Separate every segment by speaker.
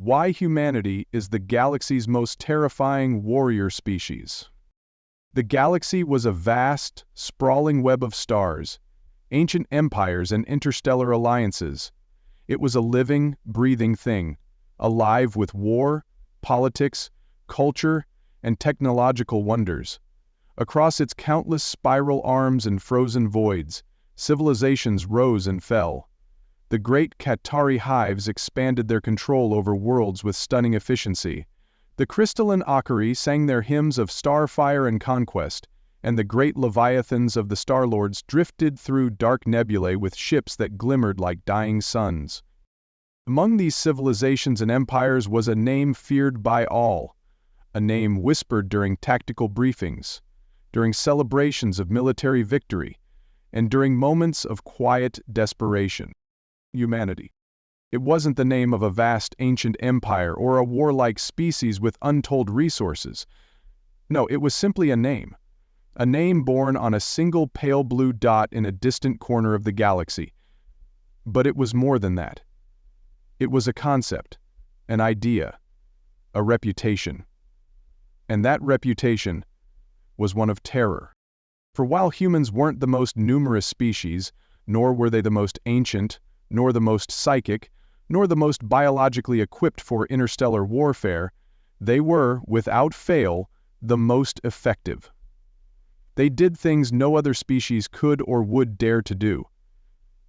Speaker 1: Why humanity is the galaxy's most terrifying warrior species. The galaxy was a vast, sprawling web of stars, ancient empires and interstellar alliances. It was a living, breathing thing, alive with war, politics, culture, and technological wonders. Across its countless spiral arms and frozen voids, civilizations rose and fell. The great Qatari hives expanded their control over worlds with stunning efficiency. The crystalline Akari sang their hymns of starfire and conquest, and the great leviathans of the Star-Lords drifted through dark nebulae with ships that glimmered like dying suns. Among these civilizations and empires was a name feared by all, a name whispered during tactical briefings, during celebrations of military victory, and during moments of quiet desperation. Humanity. It wasn't the name of a vast ancient empire or a warlike species with untold resources. No, it was simply a name born on a single pale blue dot in a distant corner of the galaxy. But it was more than that. It was a concept, an idea, a reputation. And that reputation was one of terror. For while humans weren't the most numerous species, nor were they the most ancient, nor the most psychic, nor the most biologically equipped for interstellar warfare, they were, without fail, the most effective. They did things no other species could or would dare to do.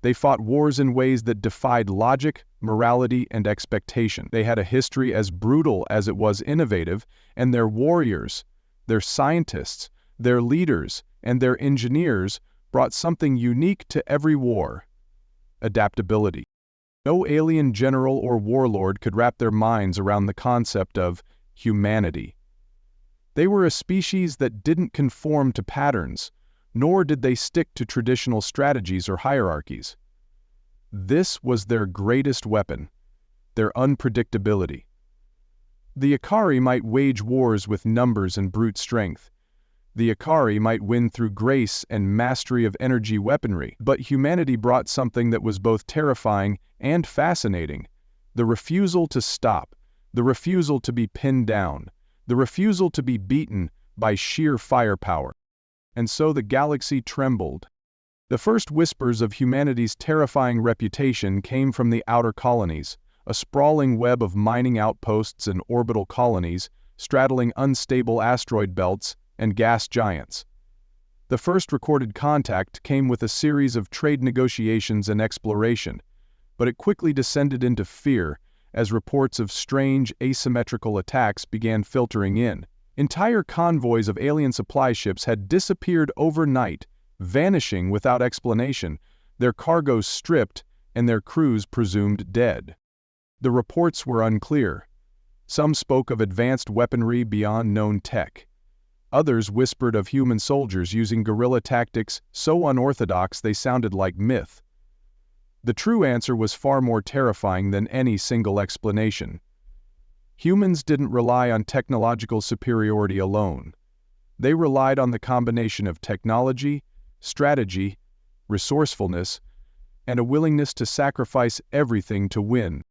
Speaker 1: They fought wars in ways that defied logic, morality, and expectation. They had a history as brutal as it was innovative, and their warriors, their scientists, their leaders, and their engineers brought something unique to every war: adaptability. No alien general or warlord could wrap their minds around the concept of humanity. They were a species that didn't conform to patterns, nor did they stick to traditional strategies or hierarchies. This was their greatest weapon, their unpredictability. The Akari might wage wars with numbers and brute strength. The Akari might win through grace and mastery of energy weaponry, but humanity brought something that was both terrifying and fascinating: the refusal to stop, the refusal to be pinned down, the refusal to be beaten by sheer firepower. And so the galaxy trembled. The first whispers of humanity's terrifying reputation came from the outer colonies, a sprawling web of mining outposts and orbital colonies, straddling unstable asteroid belts and gas giants. The first recorded contact came with a series of trade negotiations and exploration, but it quickly descended into fear as reports of strange asymmetrical attacks began filtering in. Entire convoys of alien supply ships had disappeared overnight, vanishing without explanation, their cargoes stripped and their crews presumed dead. The reports were unclear. Some spoke of advanced weaponry beyond known tech. Others whispered of human soldiers using guerrilla tactics so unorthodox they sounded like myth. The true answer was far more terrifying than any single explanation. Humans didn't rely on technological superiority alone. They relied on the combination of technology, strategy, resourcefulness, and a willingness to sacrifice everything to win.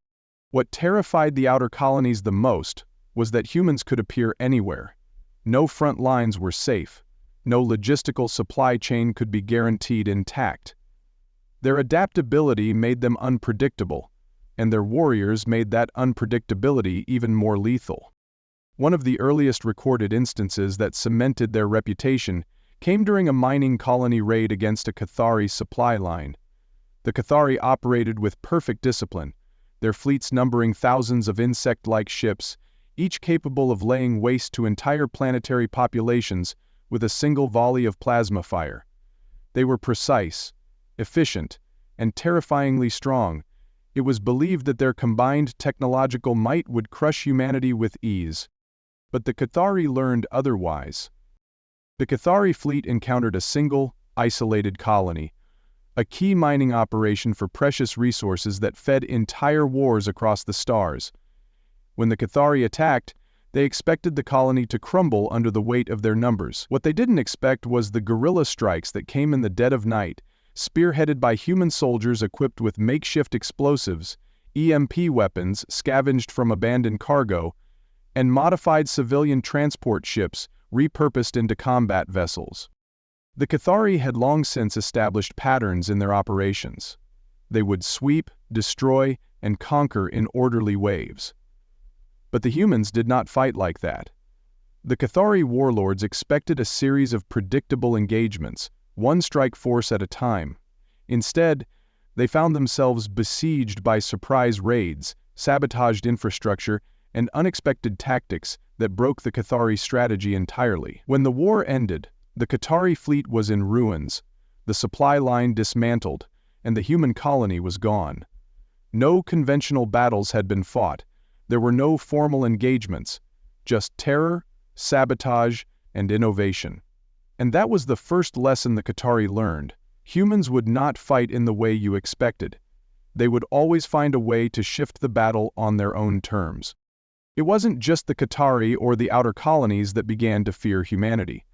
Speaker 1: What terrified the outer colonies the most was that humans could appear anywhere. No front lines were safe. No logistical supply chain could be guaranteed intact. Their adaptability made them unpredictable, and their warriors made that unpredictability even more lethal. One of the earliest recorded instances that cemented their reputation came during a mining colony raid against a Qatari supply line. The Qatari operated with perfect discipline, their fleets numbering thousands of insect-like ships, each capable of laying waste to entire planetary populations with a single volley of plasma fire. They were precise, efficient, and terrifyingly strong. It was believed that their combined technological might would crush humanity with ease. But the Qatari learned otherwise. The Qatari fleet encountered a single, isolated colony, a key mining operation for precious resources that fed entire wars across the stars. When the Qatari attacked, they expected the colony to crumble under the weight of their numbers. What they didn't expect was the guerrilla strikes that came in the dead of night, spearheaded by human soldiers equipped with makeshift explosives, EMP weapons scavenged from abandoned cargo, and modified civilian transport ships repurposed into combat vessels. The Cathari had long since established patterns in their operations. They would sweep, destroy, and conquer in orderly waves. But the humans did not fight like that. The Cathari warlords expected a series of predictable engagements, one strike force at a time. Instead, they found themselves besieged by surprise raids, sabotaged infrastructure, and unexpected tactics that broke the Cathari strategy entirely. When the war ended, the Cathari fleet was in ruins, the supply line dismantled, and the human colony was gone. No conventional battles had been fought. There were no formal engagements, just terror, sabotage, and innovation. And that was the first lesson the Cathari learned. Humans would not fight in the way you expected. They would always find a way to shift the battle on their own terms. It wasn't just the Cathari or the outer colonies that began to fear humanity.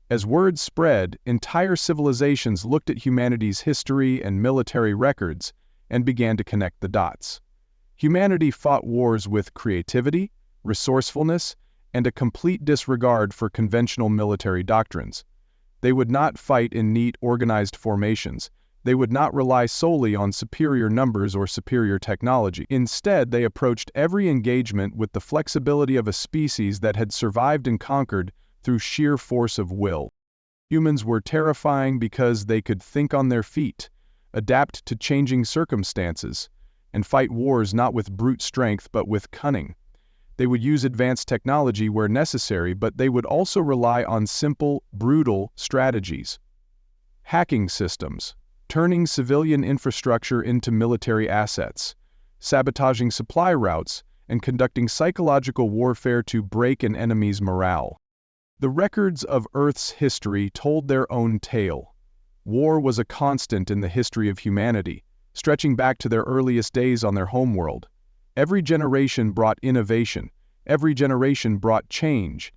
Speaker 1: As word spread, entire civilizations looked at humanity's history and military records and began to connect the dots. Humanity fought wars with creativity, resourcefulness, and a complete disregard for conventional military doctrines. They would not fight in neat, organized formations. They would not rely solely on superior numbers or superior technology. Instead, they approached every engagement with the flexibility of a species that had survived and conquered through sheer force of will. Humans were terrifying because they could think on their feet, adapt to changing circumstances, and fight wars not with brute strength but with cunning. They would use advanced technology where necessary, but they would also rely on simple, brutal strategies. Hacking systems, turning civilian infrastructure into military assets, sabotaging supply routes, and conducting psychological warfare to break an enemy's morale. The records of Earth's history told their own tale. War was a constant in the history of humanity, stretching back to their earliest days on their homeworld. Every generation brought innovation, every generation brought change,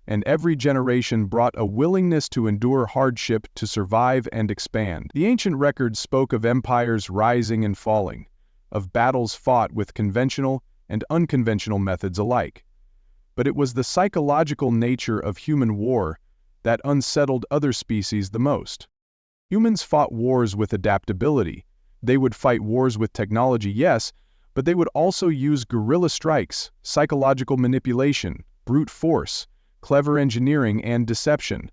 Speaker 1: and every generation brought a willingness to endure hardship to survive and expand. The ancient records spoke of empires rising and falling, of battles fought with conventional and unconventional methods alike. But it was the psychological nature of human war that unsettled other species the most. Humans fought wars with adaptability. They would fight wars with technology, yes, but they would also use guerrilla strikes, psychological manipulation, brute force, clever engineering, and deception.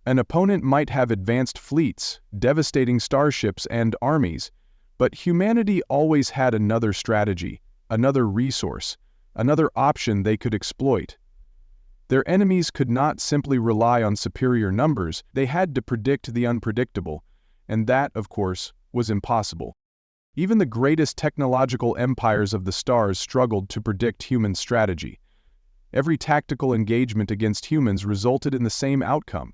Speaker 1: An opponent might have advanced fleets, devastating starships, and armies, but humanity always had another strategy, another resource, another option they could exploit. Their enemies could not simply rely on superior numbers. They had to predict the unpredictable, and that, of course, was impossible. Even the greatest technological empires of the stars struggled to predict human strategy. Every tactical engagement against humans resulted in the same outcome: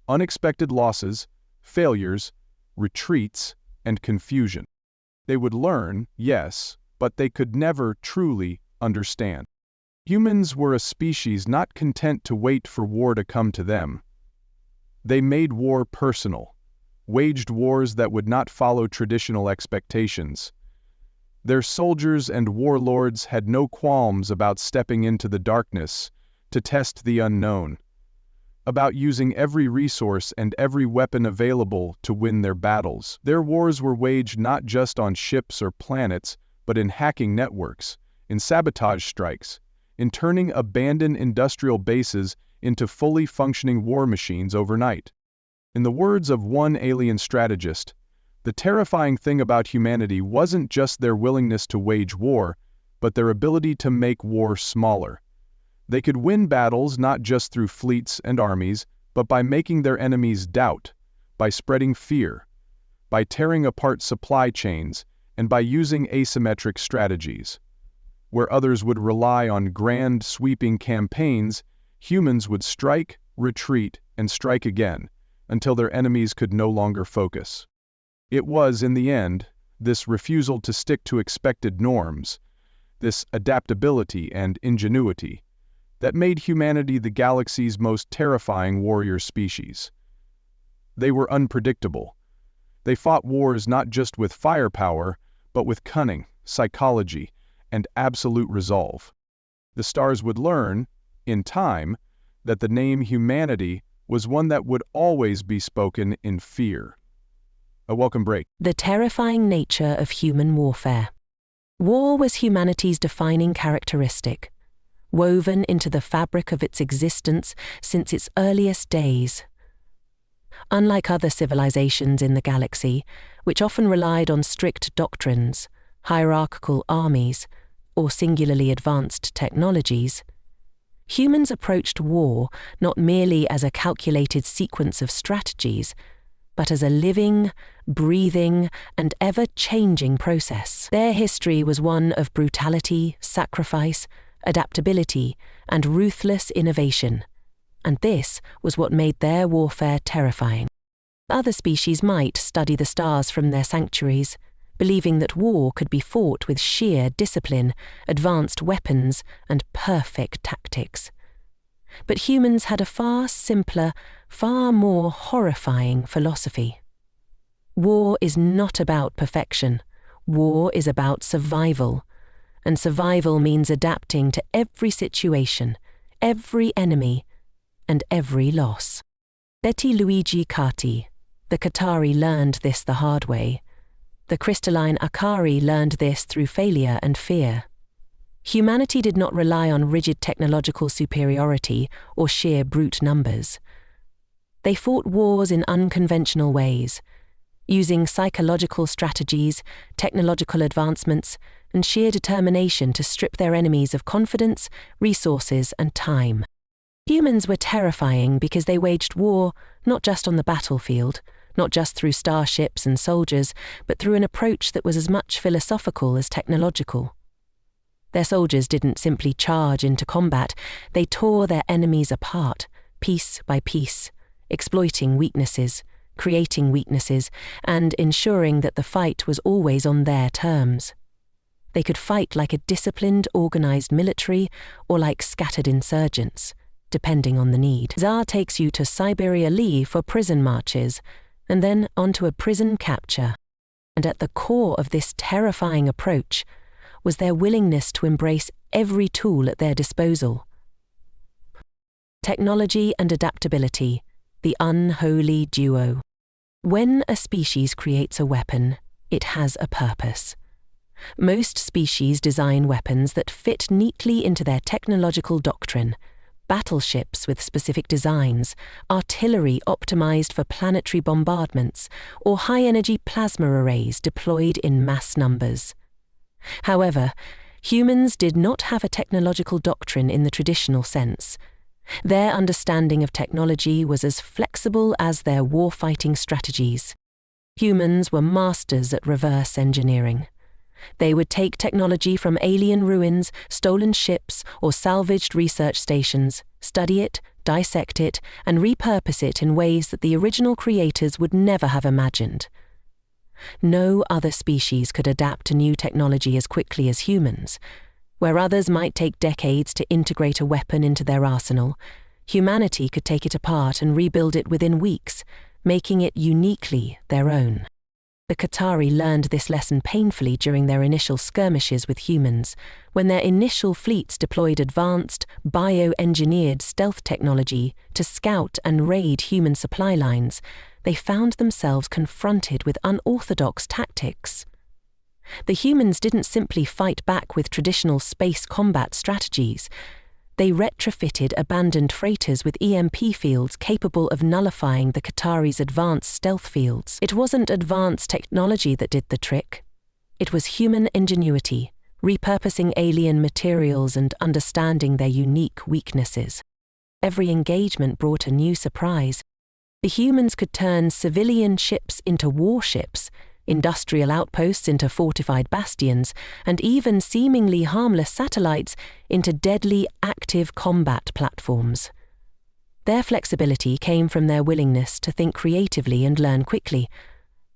Speaker 1: unexpected losses, failures, retreats, and confusion. They would learn, yes, but they could never truly understand. Humans were a species not content to wait for war to come to them. They made war personal, waged wars that would not follow traditional expectations. Their soldiers and warlords had no qualms about stepping into the darkness to test the unknown, about using every resource and every weapon available to win their battles. Their wars were waged not just on ships or planets, but in hacking networks, in sabotage strikes, in turning abandoned industrial bases into fully functioning war machines overnight. In the words of one alien strategist, the terrifying thing about humanity wasn't just their willingness to wage war, but their ability to make war smaller. They could win battles not just through fleets and armies, but by making their enemies doubt, by spreading fear, by tearing apart supply chains, and by using asymmetric strategies. Where others would rely on grand, sweeping campaigns, humans would strike, retreat, and strike again, until their enemies could no longer focus. It was, in the end, this refusal to stick to expected norms, this adaptability and ingenuity, that made humanity the galaxy's most terrifying warrior species. They were unpredictable. They fought wars not just with firepower, but with cunning, psychology, and absolute resolve. The stars would learn, in time, that the name humanity was one that would always be spoken in fear. A welcome break.
Speaker 2: The terrifying nature of human warfare. War was humanity's defining characteristic, woven into the fabric of its existence since its earliest days. Unlike other civilizations in the galaxy, which often relied on strict doctrines, hierarchical armies, or singularly advanced technologies, humans approached war not merely as a calculated sequence of strategies, but as a living, breathing, and ever-changing process. Their history was one of brutality, sacrifice, adaptability, and ruthless innovation, and this was what made their warfare terrifying. Other species might study the stars from their sanctuaries, believing that war could be fought with sheer discipline, advanced weapons, and perfect tactics. But humans had a far simpler, far more horrifying philosophy. War is not about perfection. War is about survival. And survival means adapting to every situation, every enemy, and every loss. Betty Luigi Carti, the Qatari, learned this the hard way. The crystalline Akari learned this through failure and fear. Humanity did not rely on rigid technological superiority or sheer brute numbers. They fought wars in unconventional ways, using psychological strategies, technological advancements, and sheer determination to strip their enemies of confidence, resources, and time. Humans were terrifying because they waged war not just on the battlefield, not just through starships and soldiers, but through an approach that was as much philosophical as technological. Their soldiers didn't simply charge into combat, they tore their enemies apart, piece by piece, exploiting weaknesses, creating weaknesses, and ensuring that the fight was always on their terms. They could fight like a disciplined, organized military or like scattered insurgents, depending on the need. Tsar takes you to Siberia Lee for prison marches, and then onto a prison capture. And at the core of this terrifying approach was their willingness to embrace every tool at their disposal. Technology and adaptability, the unholy duo. When a species creates a weapon, it has a purpose. Most species design weapons that fit neatly into their technological doctrine: battleships with specific designs, artillery optimized for planetary bombardments, or high-energy plasma arrays deployed in mass numbers. However, humans did not have a technological doctrine in the traditional sense. Their understanding of technology was as flexible as their warfighting strategies. Humans were masters at reverse engineering. They would take technology from alien ruins, stolen ships, or salvaged research stations, study it, dissect it, and repurpose it in ways that the original creators would never have imagined. No other species could adapt to new technology as quickly as humans. Where others might take decades to integrate a weapon into their arsenal, humanity could take it apart and rebuild it within weeks, making it uniquely their own. The Qatari learned this lesson painfully during their initial skirmishes with humans. When their initial fleets deployed advanced, bio-engineered stealth technology to scout and raid human supply lines, they found themselves confronted with unorthodox tactics. The humans didn't simply fight back with traditional space combat strategies. They retrofitted abandoned freighters with EMP fields capable of nullifying the Qatari's advanced stealth fields. It wasn't advanced technology that did the trick. It was human ingenuity, repurposing alien materials and understanding their unique weaknesses. Every engagement brought a new surprise. The humans could turn civilian ships into warships, industrial outposts into fortified bastions, and even seemingly harmless satellites into deadly active combat platforms. Their flexibility came from their willingness to think creatively and learn quickly.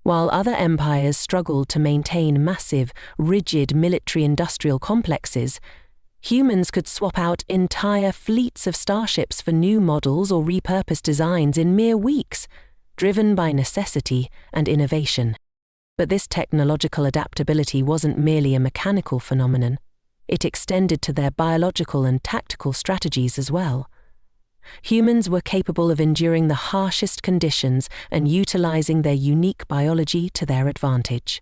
Speaker 2: While other empires struggled to maintain massive, rigid military-industrial complexes, humans could swap out entire fleets of starships for new models or repurposed designs in mere weeks, driven by necessity and innovation. But this technological adaptability wasn't merely a mechanical phenomenon. It extended to their biological and tactical strategies as well. Humans were capable of enduring the harshest conditions and utilizing their unique biology to their advantage.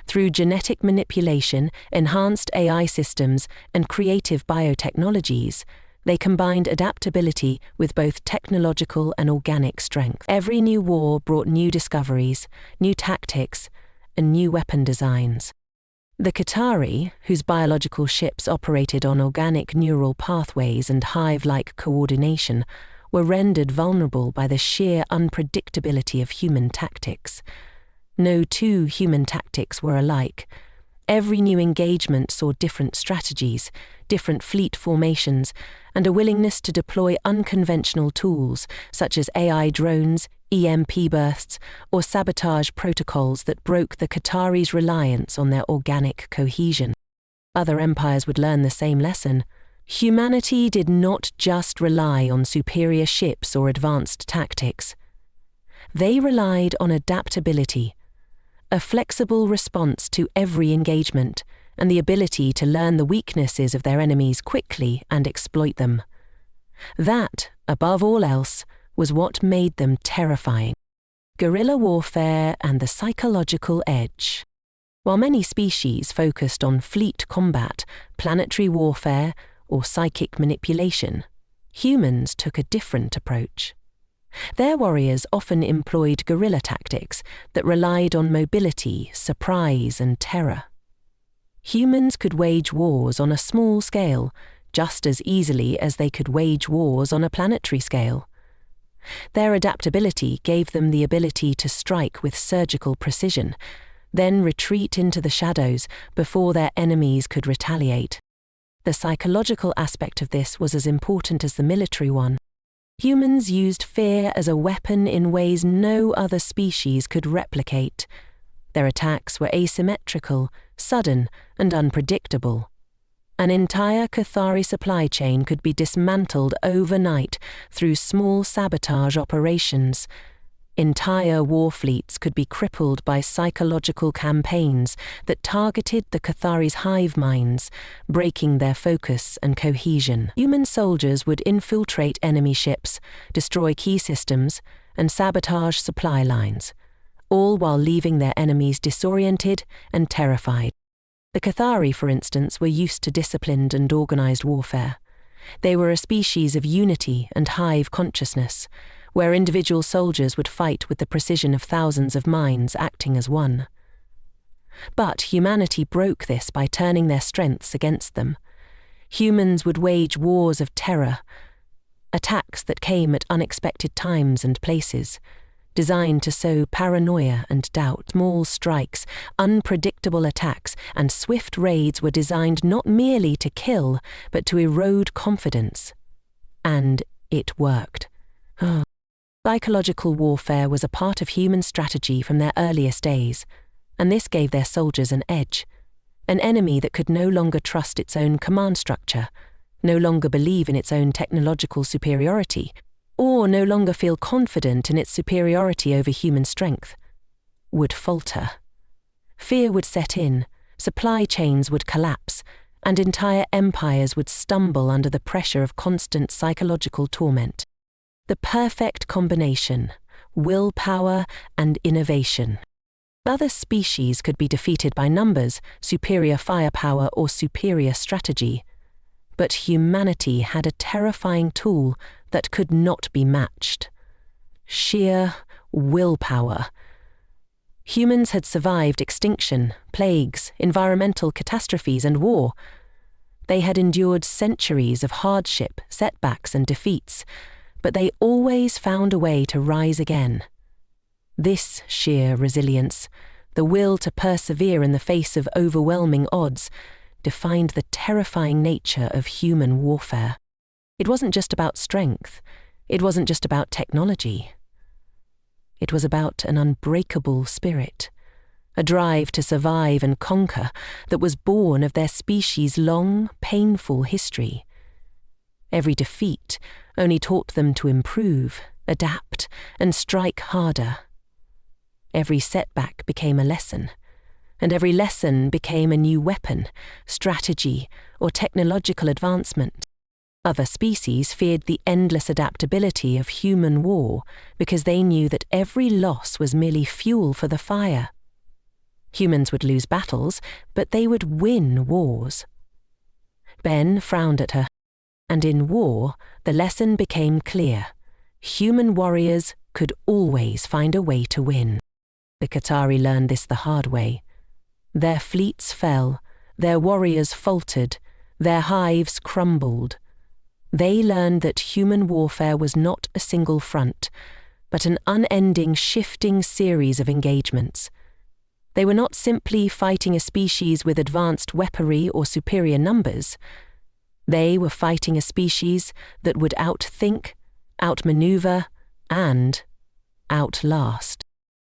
Speaker 2: Through genetic manipulation, enhanced AI systems, and creative biotechnologies, they combined adaptability with both technological and organic strength. Every new war brought new discoveries, new tactics, and new weapon designs. The Qatari, whose biological ships operated on organic neural pathways and hive-like coordination, were rendered vulnerable by the sheer unpredictability of human tactics. No two human tactics were alike. Every new engagement saw different strategies, different fleet formations, and a willingness to deploy unconventional tools such as AI drones, EMP bursts, or sabotage protocols that broke the Qataris' reliance on their organic cohesion. Other empires would learn the same lesson. Humanity did not just rely on superior ships or advanced tactics. They relied on adaptability, a flexible response to every engagement, and the ability to learn the weaknesses of their enemies quickly and exploit them. That, above all else, was what made them terrifying. Guerrilla warfare and the psychological edge. While many species focused on fleet combat, planetary warfare, or psychic manipulation, humans took a different approach. Their warriors often employed guerrilla tactics that relied on mobility, surprise, and terror. Humans could wage wars on a small scale just as easily as they could wage wars on a planetary scale. Their adaptability gave them the ability to strike with surgical precision, then retreat into the shadows before their enemies could retaliate. The psychological aspect of this was as important as the military one. Humans used fear as a weapon in ways no other species could replicate. Their attacks were asymmetrical, sudden, and unpredictable. An entire Qatari supply chain could be dismantled overnight through small sabotage operations. Entire war fleets could be crippled by psychological campaigns that targeted the Qataris' hive minds, breaking their focus and cohesion. Human soldiers would infiltrate enemy ships, destroy key systems, and sabotage supply lines, all while leaving their enemies disoriented and terrified. The Qatari, for instance, were used to disciplined and organized warfare. They were a species of unity and hive consciousness, where individual soldiers would fight with the precision of thousands of minds acting as one. But humanity broke this by turning their strengths against them. Humans would wage wars of terror, attacks that came at unexpected times and places, designed to sow paranoia and doubt. Small strikes, unpredictable attacks, and swift raids were designed not merely to kill, but to erode confidence. And it worked. Psychological warfare was a part of human strategy from their earliest days, and this gave their soldiers an edge. An enemy that could no longer trust its own command structure, no longer believe in its own technological superiority, or no longer feel confident in its superiority over human strength, would falter. Fear would set in, supply chains would collapse, and entire empires would stumble under the pressure of constant psychological torment. The perfect combination, willpower and innovation. Other species could be defeated by numbers, superior firepower, or superior strategy. But humanity had a terrifying tool that could not be matched. Sheer willpower. Humans had survived extinction, plagues, environmental catastrophes, and war. They had endured centuries of hardship, setbacks, and defeats, but they always found a way to rise again. This sheer resilience, the will to persevere in the face of overwhelming odds, defined the terrifying nature of human warfare. It wasn't just about strength. It wasn't just about technology. It was about an unbreakable spirit, a drive to survive and conquer that was born of their species' long, painful history. Every defeat only taught them to improve, adapt, and strike harder. Every setback became a lesson, and every lesson became a new weapon, strategy, or technological advancement. Other species feared the endless adaptability of human war because they knew that every loss was merely fuel for the fire. Humans would lose battles, but they would win wars. Ben frowned at her, and in war, the lesson became clear. Human warriors could always find a way to win. The Qatari learned this the hard way. Their fleets fell, their warriors faltered, their hives crumbled. They learned that human warfare was not a single front, but an unending, shifting series of engagements. They were not simply fighting a species with advanced weaponry or superior numbers. They were fighting a species that would outthink, outmaneuver, and outlast.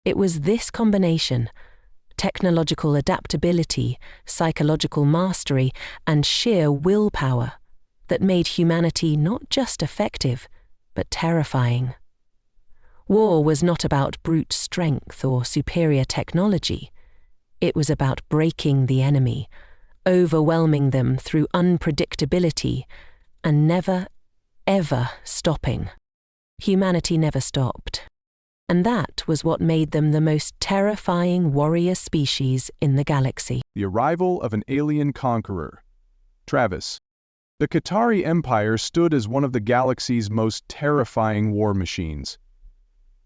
Speaker 2: It was this combination, technological adaptability, psychological mastery, and sheer willpower, that made humanity not just effective, but terrifying. War was not about brute strength or superior technology. It was about breaking the enemy, overwhelming them through unpredictability, and never, ever stopping. Humanity never stopped. And that was what made them the most terrifying warrior species in the galaxy.
Speaker 1: The arrival of an alien conqueror. Travis. The Qatari Empire stood as one of the galaxy's most terrifying war machines.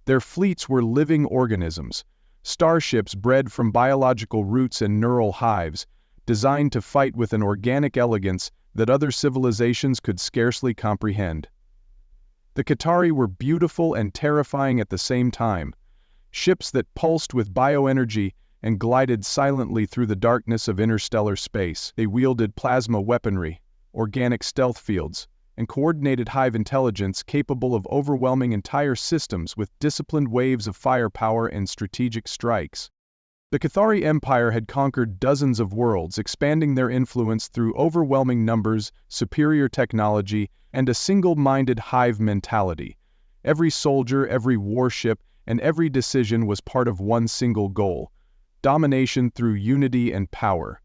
Speaker 1: Their fleets were living organisms, starships bred from biological roots and neural hives, designed to fight with an organic elegance that other civilizations could scarcely comprehend. The Qatari were beautiful and terrifying at the same time, ships that pulsed with bioenergy and glided silently through the darkness of interstellar space. They wielded plasma weaponry, organic stealth fields, and coordinated hive intelligence capable of overwhelming entire systems with disciplined waves of firepower and strategic strikes. The Qatari Empire had conquered dozens of worlds, expanding their influence through overwhelming numbers, superior technology, and a single-minded hive mentality. Every soldier, every warship, and every decision was part of one single goal: domination through unity and power.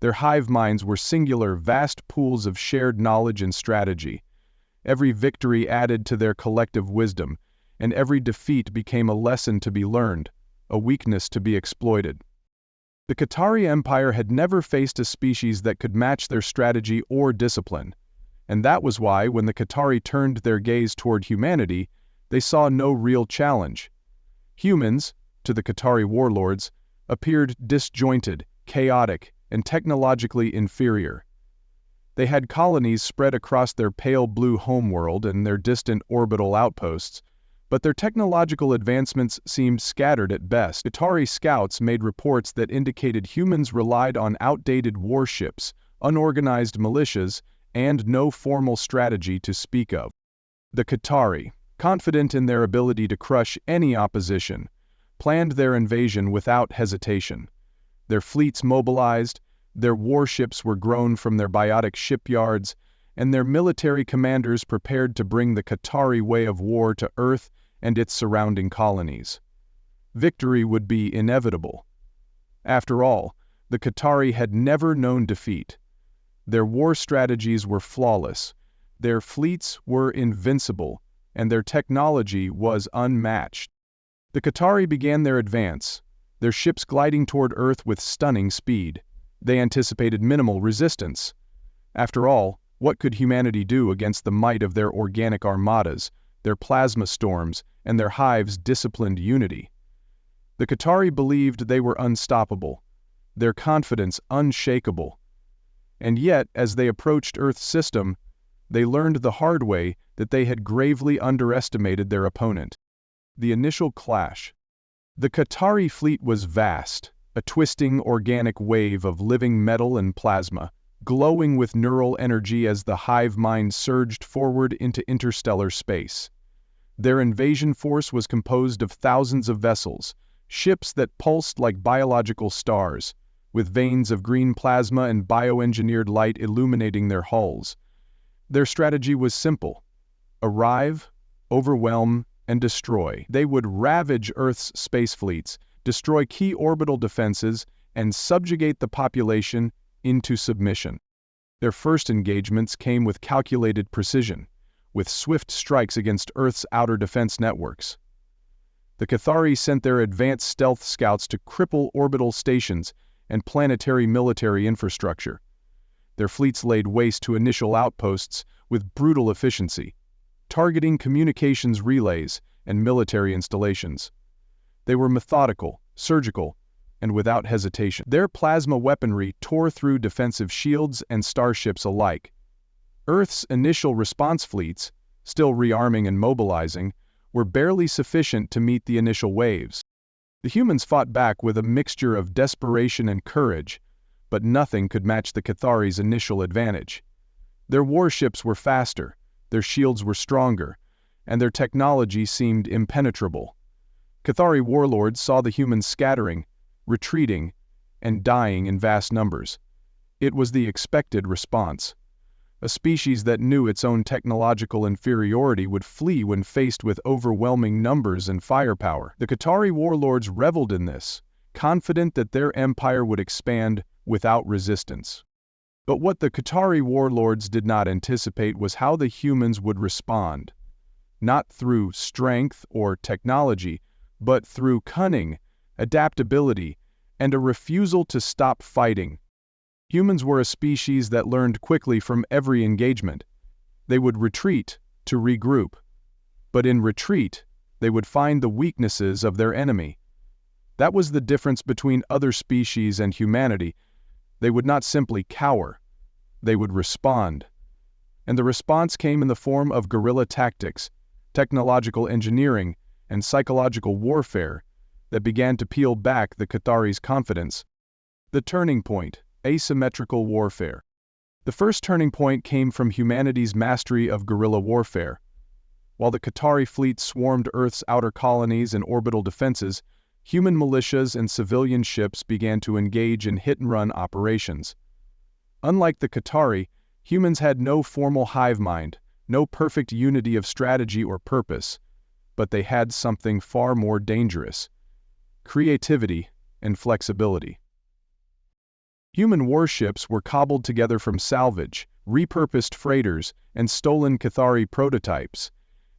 Speaker 1: Their hive minds were singular, vast pools of shared knowledge and strategy. Every victory added to their collective wisdom, and every defeat became a lesson to be learned, a weakness to be exploited. The Qatari Empire had never faced a species that could match their strategy or discipline, and that was why, when the Qatari turned their gaze toward humanity, they saw no real challenge. Humans, to the Qatari warlords, appeared disjointed, chaotic, and technologically inferior. They had colonies spread across their pale blue homeworld and their distant orbital outposts, but their technological advancements seemed scattered at best. Qatari scouts made reports that indicated humans relied on outdated warships, unorganized militias, and no formal strategy to speak of. The Qatari, confident in their ability to crush any opposition, planned their invasion without hesitation. Their fleets mobilized, their warships were grown from their biotic shipyards, and their military commanders prepared to bring the Qatari way of war to Earth and its surrounding colonies. Victory would be inevitable. After all, the Qatari had never known defeat. Their war strategies were flawless, their fleets were invincible, and their technology was unmatched. The Qatari began their advance, their ships gliding toward Earth with stunning speed. They anticipated minimal resistance. After all, what could humanity do against the might of their organic armadas, their plasma storms, and their hives' disciplined unity? The Qatari believed they were unstoppable, their confidence unshakable. And yet, as they approached Earth's system, they learned the hard way that they had gravely underestimated their opponent. The initial clash. The Qatari fleet was vast, a twisting organic wave of living metal and plasma, glowing with neural energy as the hive mind surged forward into interstellar space. Their invasion force was composed of thousands of vessels, ships that pulsed like biological stars, with veins of green plasma and bioengineered light illuminating their hulls. Their strategy was simple: arrive, overwhelm, and destroy. They would ravage Earth's space fleets, destroy key orbital defenses, and subjugate the population into submission. Their first engagements came with calculated precision, with swift strikes against Earth's outer defense networks. The Cathari sent their advanced stealth scouts to cripple orbital stations and planetary military infrastructure. Their fleets laid waste to initial outposts with brutal efficiency, targeting communications relays and military installations. They were methodical, surgical, and without hesitation. Their plasma weaponry tore through defensive shields and starships alike. Earth's initial response fleets, still rearming and mobilizing, were barely sufficient to meet the initial waves. The humans fought back with a mixture of desperation and courage, but nothing could match the Cathari's initial advantage. Their warships were faster, their shields were stronger, and their technology seemed impenetrable. Cathari warlords saw the humans scattering, retreating, and dying in vast numbers. It was the expected response. A species that knew its own technological inferiority would flee when faced with overwhelming numbers and firepower. The Cathari warlords reveled in this, confident that their empire would expand without resistance. But what the Cathari warlords did not anticipate was how the humans would respond. Not through strength or technology, but through cunning, adaptability, and a refusal to stop fighting. Humans were a species that learned quickly from every engagement. They would retreat to regroup. But in retreat, they would find the weaknesses of their enemy. That was the difference between other species and humanity. They would not simply cower. They would respond. And the response came in the form of guerrilla tactics, technological engineering, and psychological warfare that began to peel back the Cathari's confidence. The turning point: asymmetrical warfare. The first turning point came from humanity's mastery of guerrilla warfare. While the Cathari fleet swarmed Earth's outer colonies and orbital defenses, human militias and civilian ships began to engage in hit-and-run operations. Unlike the Cathari, humans had no formal hive mind, no perfect unity of strategy or purpose, but they had something far more dangerous: creativity and flexibility. Human warships were cobbled together from salvage, repurposed freighters, and stolen Cathari prototypes.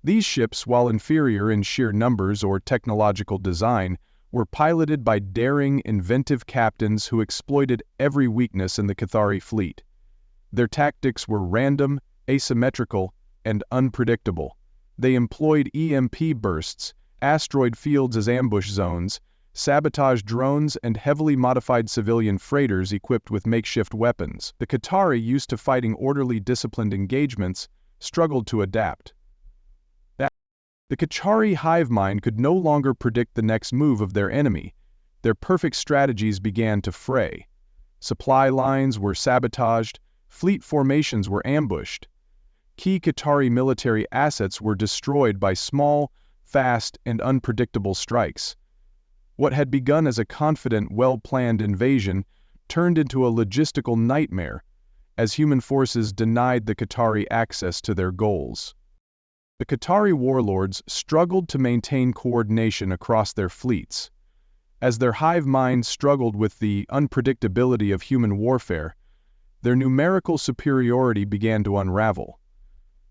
Speaker 1: These ships, while inferior in sheer numbers or technological design, were piloted by daring, inventive captains who exploited every weakness in the Cathari fleet. Their tactics were random, asymmetrical, and unpredictable. They employed EMP bursts, asteroid fields as ambush zones, sabotage drones, and heavily modified civilian freighters equipped with makeshift weapons. The Cathari, used to fighting orderly, disciplined engagements, struggled to adapt. The Cathari hive mind could no longer predict the next move of their enemy. Their perfect strategies began to fray. Supply lines were sabotaged, fleet formations were ambushed. Key Cathari military assets were destroyed by small, fast, and unpredictable strikes. What had begun as a confident, well-planned invasion turned into a logistical nightmare as human forces denied the Cathari access to their goals. The Cathari warlords struggled to maintain coordination across their fleets. As their hive minds struggled with the unpredictability of human warfare, their numerical superiority began to unravel.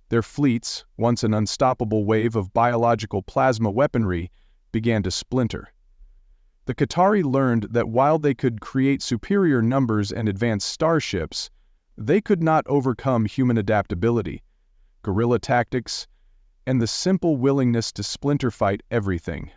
Speaker 1: Their fleets, once an unstoppable wave of biological plasma weaponry, began to splinter. The Cathari learned that while they could create superior numbers and advanced starships, they could not overcome human adaptability, guerrilla tactics, and the simple willingness to splinter fight everything.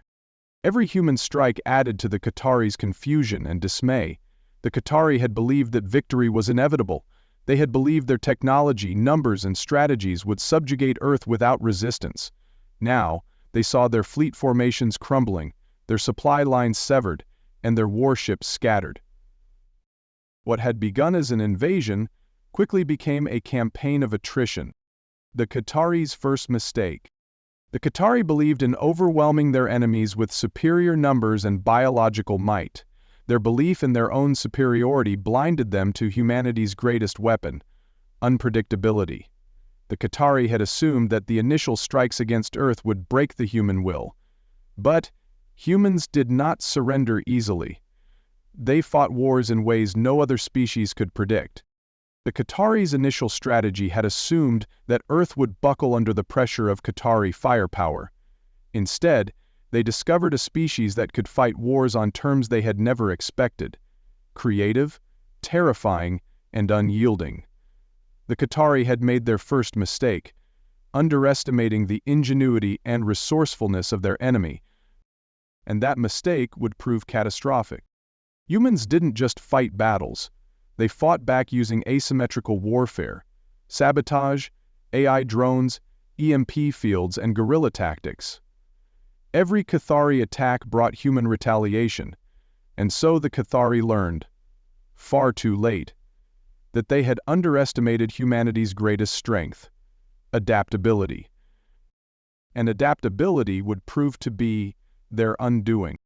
Speaker 1: Every human strike added to the Cathari's confusion and dismay. The Cathari had believed that victory was inevitable. They had believed their technology, numbers, and strategies would subjugate Earth without resistance. Now, they saw their fleet formations crumbling, their supply lines severed, and their warships scattered. What had begun as an invasion quickly became a campaign of attrition. The Cathari's first mistake. The Cathari believed in overwhelming their enemies with superior numbers and biological might. Their belief in their own superiority blinded them to humanity's greatest weapon: unpredictability. The Cathari had assumed that the initial strikes against Earth would break the human will. But humans did not surrender easily. They fought wars in ways no other species could predict. The Qataris' initial strategy had assumed that Earth would buckle under the pressure of Qatari firepower. Instead, they discovered a species that could fight wars on terms they had never expected: creative, terrifying, and unyielding. The Qatari had made their first mistake, underestimating the ingenuity and resourcefulness of their enemy, and that mistake would prove catastrophic. Humans didn't just fight battles. They fought back using asymmetrical warfare, sabotage, AI drones, EMP fields, and guerrilla tactics. Every Qatari attack brought human retaliation, and so the Qatari learned, far too late, that they had underestimated humanity's greatest strength: adaptability. And adaptability would prove to be their undoing.